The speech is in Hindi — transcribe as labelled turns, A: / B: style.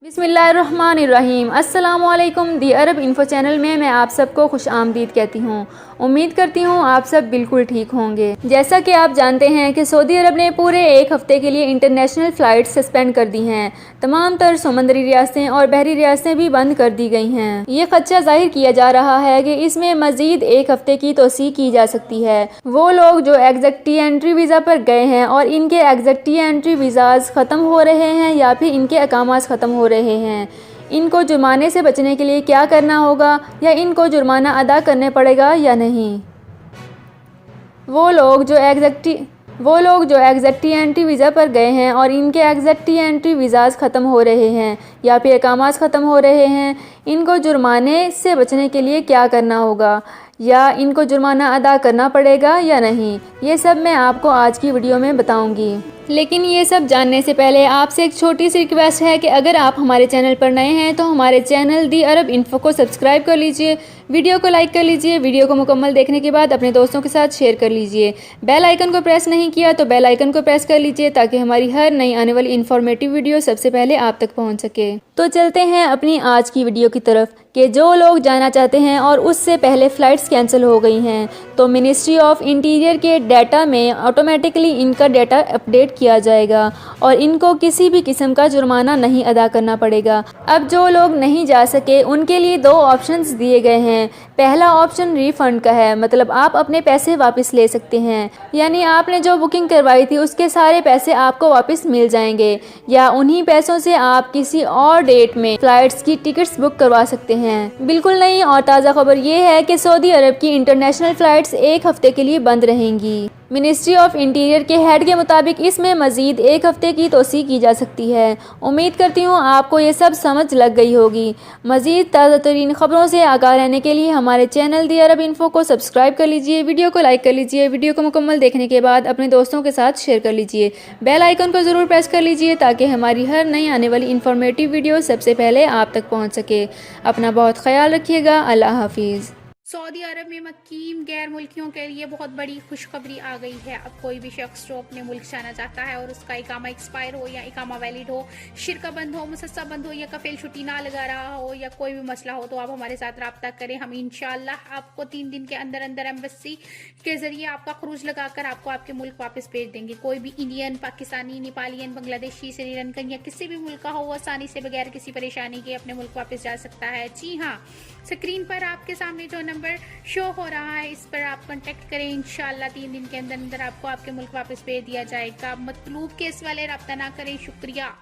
A: बिस्मिल्लाहिर्रहमानिर्रहीम। अस्सलामुअलैकुम। दी अरब इन्फो चैनल में मैं आप सबको खुश आमदीद कहती हूँ। उम्मीद करती हूँ आप सब बिल्कुल ठीक होंगे। जैसा कि आप जानते हैं कि सऊदी अरब ने पूरे एक हफ्ते के लिए इंटरनेशनल फ़्लाइट सस्पेंड कर दी हैं। तमाम तर समुद्री रियासतें और बहरी रियासतें भी बंद कर दी गई हैं। ये खदशा जाहिर किया जा रहा है कि इसमें मज़ीद एक हफ्ते की तोसी की जा सकती है। वो लोग जो एग्जैक्टी एंट्री वीज़ा पर गए हैं और इनके एग्जैक्टी एंट्री वीज़ाज ख़त्म हो रहे हैं या फिर इनके अकामास ख़त्म हो रहे हैं, इनको जुर्माने से बचने के लिए क्या करना होगा या इनको जुर्माना अदा करने पड़ेगा या नहीं। वो लोग जो एग्जैक्टी एंट्री वीज़ा पर गए हैं और इनके एग्जैक्टी एंट्री वीज़ाज ख़त्म हो रहे हैं या फिर अकामास ख़त्म हो रहे हैं, इनको जुर्माने से बचने के लिए क्या करना होगा या इनको जुर्माना अदा करना पड़ेगा या नहीं, ये सब मैं आपको आज की वीडियो में बताऊंगी। लेकिन ये सब जानने से पहले आपसे एक छोटी सी रिक्वेस्ट है कि अगर आप हमारे चैनल पर नए हैं तो हमारे चैनल दी अरब इन्फो को सब्सक्राइब कर लीजिए, वीडियो को लाइक कर लीजिए, वीडियो को मुकम्मल देखने के बाद अपने दोस्तों के साथ शेयर कर लीजिए। बेल आइकन को प्रेस नहीं किया तो बेल आइकन को प्रेस कर लीजिए ताकि हमारी हर नई आने वाली इन्फॉर्मेटिव वीडियो सबसे पहले आप तक पहुँच सके। तो चलते हैं अपनी आज की वीडियो की तरफ कि जो लोग जाना चाहते हैं और उससे पहले फ़्लाइट्स कैंसिल हो गई हैं तो मिनिस्ट्री ऑफ इंटीरियर के डाटा में ऑटोमेटिकली इनका डाटा अपडेट किया जाएगा और इनको किसी भी किस्म का जुर्माना नहीं अदा करना पड़ेगा। अब जो लोग नहीं जा सके उनके लिए दो ऑप्शंस दिए गए हैं। पहला ऑप्शन रिफ़ंड का है, मतलब आप अपने पैसे वापस ले सकते हैं, यानी आपने जो बुकिंग करवाई थी उसके सारे पैसे आपको वापस मिल जाएंगे या उन्हीं पैसों से आप किसी और डेट में फ़्लाइट्स की टिकट्स बुक करवा सकते हैं। बिल्कुल नई और ताज़ा खबर ये है कि सऊदी अरब की इंटरनेशनल फ़्लाइट्स एक हफ्ते के लिए बंद रहेंगी। मिनिस्ट्री ऑफ इंटीरियर के हेड के मुताबिक इसमें मज़ीद एक हफ्ते की तोसी की जा सकती है। उम्मीद करती हूँ आपको ये सब समझ लग गई होगी। मज़ीद ताज़ा तरीन खबरों से आगाह रहने के लिए हमारे चैनल दी अरब इन्फो को सब्सक्राइब कर लीजिए, वीडियो को लाइक कर लीजिए, वीडियो को मुकम्मल देखने के बाद अपने दोस्तों के साथ शेयर कर लीजिए, बेल आइकन को ज़रूर प्रेस कर लीजिए ताकि हमारी हर नई आने वाली इन्फॉर्मेटिव वीडियो सबसे पहले आप तक पहुँच सके। अपना बहुत ख्याल रखिएगा। अल्लाह हाफिज़।
B: सऊदी अरब में मुकीम गैर मुल्कियों के लिए बहुत बड़ी खुशखबरी आ गई है। अब कोई भी शख्स जो अपने मुल्क जाना चाहता है और उसका इकामा एक्सपायर हो या इकामा वैलिड हो, शिरका बंद हो, मुसस्सा बंद हो या कफील छुट्टी ना लगा रहा हो या कोई भी मसला हो तो आप हमारे साथ रब्ता करें। हम इंशाल्लाह आपको 3 दिन के अंदर अंदर एम्बेसी के जरिए आपका खरूज लगाकर आपको आपके मुल्क वापस भेज देंगे। कोई भी इंडियन, पाकिस्तानी, नेपालियन, बांग्लादेशी, श्रीलंकन या किसी भी मुल्क का हो, आसानी से बगैर किसी परेशानी के अपने मुल्क वापस जा सकता है। जी हाँ, स्क्रीन पर आपके सामने जो नंबर शो हो रहा है इस पर आप कांटेक्ट करें। इंशाल्लाह 3 दिन के अंदर अंदर आपको आपके मुल्क वापस भेज दिया जाएगा। मतलूब केस वाले रब्ता ना करें। शुक्रिया।